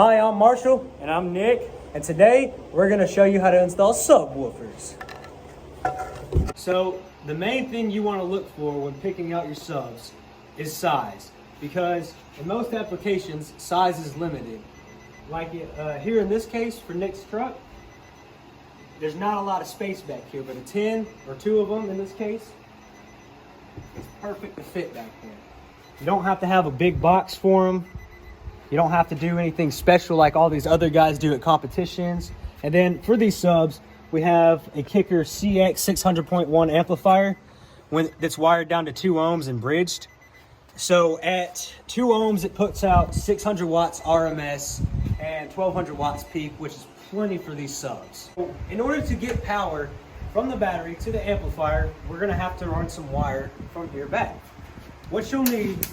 Hi, I'm Marshall. And I'm Nick. And today we're going to show you how to install subwoofers. So the main thing you want to look for when picking out your subs is size, because in most applications size is limited. Like here in this case for Nick's truck, there's not a lot of space back here, but a 10 or 2 of them in this case, it's perfect to fit back there. You don't have to have a big box for them. You don't have to do anything special like all these other guys do at competitions. And then for these subs, we have a Kicker CX 600.1 amplifier that's wired down to 2 ohms and bridged. So at 2 ohms, it puts out 600 watts RMS and 1200 watts peak, which is plenty for these subs. In order to get power from the battery to the amplifier, we're gonna have to run some wire from here back. What you'll need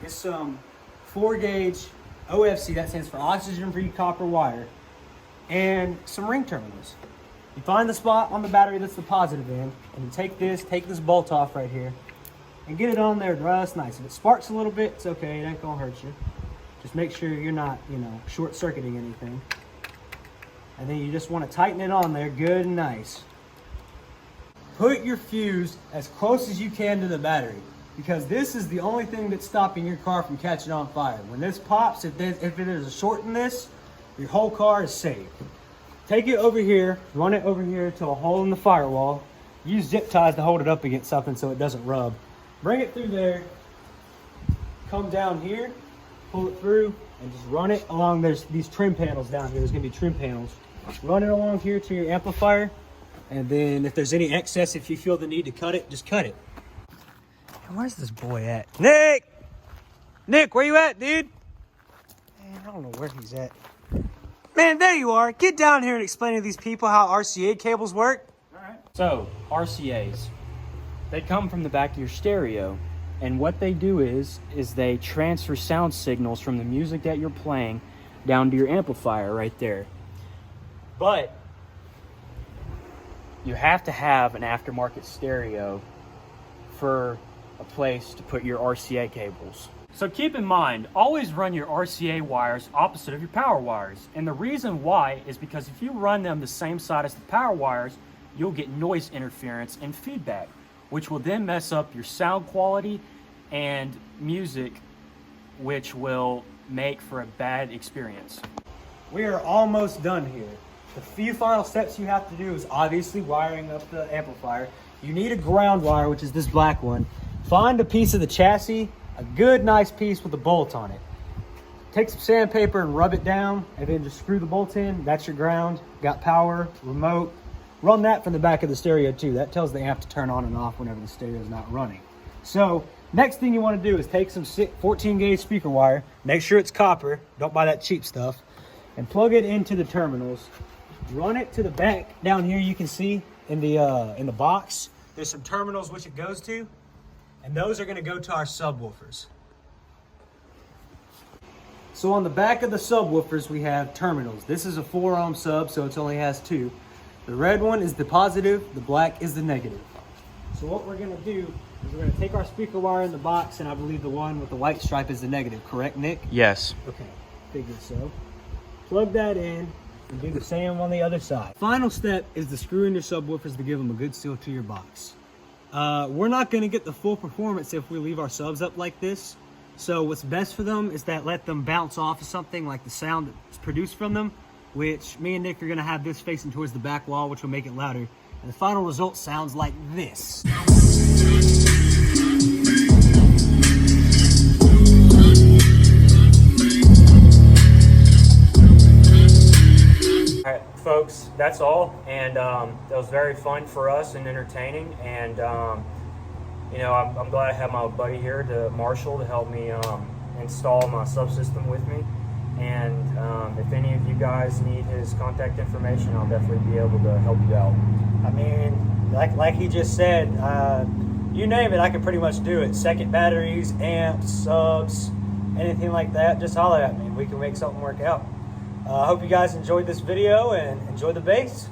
is some 4-gauge OFC, that stands for oxygen-free copper wire, and some ring terminals. You find the spot on the battery that's the positive end, and you take this bolt off right here, and get it on there just nice. If it sparks a little bit, it's okay, it ain't gonna hurt you. Just make sure you're not, short-circuiting anything. And then you just want to tighten it on there good and nice. Put your fuse as close as you can to the battery, because this is the only thing that's stopping your car from catching on fire. When this pops, if there's a short in this, your whole car is safe. Take it over here, run it over here to a hole in the firewall. Use zip ties to hold it up against something so it doesn't rub. Bring it through there, come down here, pull it through, and just run it along. There's these trim panels down here. There's gonna be trim panels. Run it along here to your amplifier, and then if there's any excess, if you feel the need to cut it, just cut it. Where's this boy at? Nick! Nick, where you at, dude? Man, I don't know where he's at. Man, there you are. Get down here and explain to these people how RCA cables work. All right. So, RCAs, they come from the back of your stereo. And what they do is they transfer sound signals from the music that you're playing down to your amplifier right there. But you have to have an aftermarket stereo for a place to put your RCA cables. So keep in mind, always run your RCA wires opposite of your power wires. And the reason why is because if you run them the same side as the power wires, you'll get noise interference and feedback, which will then mess up your sound quality and music, which will make for a bad experience. We are almost done here. The few final steps you have to do is obviously wiring up the amplifier. You need a ground wire, which is this black one. Find a piece of the chassis, a good nice piece with a bolt on it. Take some sandpaper and rub it down, and then just screw the bolt in. That's your ground. Got power, remote. Run that from the back of the stereo too. That tells the amp to turn on and off whenever the stereo is not running. So next thing you want to do is take some 14-gauge speaker wire. Make sure it's copper. Don't buy that cheap stuff. And plug it into the terminals. Run it to the back. Down here you can see in the box, there's some terminals which it goes to, and those are going to go to our subwoofers. So on the back of the subwoofers we have terminals. This is a 4 ohm sub, so it only has 2. The red one is the positive, the black is the negative. So what we're going to do is we're going to take our speaker wire in the box, and I believe the one with the white stripe is the negative, correct, Nick? Yes. Okay, figured so. Plug that in and do the same on the other side. Final step is to screw in your subwoofers to give them a good seal to your box. We're not going to get the full performance if we leave our subs up like this. So what's best for them is that let them bounce off of something like the sound that's produced from them, which me and Nick are going to have this facing towards the back wall, which will make it louder. And the final result sounds like this. All right, folks, that's all. And that was very fun for us and entertaining. And, I'm glad I have my buddy here, Marshall, to help me install my subsystem with me. And if any of you guys need his contact information, I'll definitely be able to help you out. I mean, like he just said, you name it, I can pretty much do it. Second batteries, amps, subs, anything like that, just holler at me. We can make something work out. I hope you guys enjoyed this video and enjoy the bass.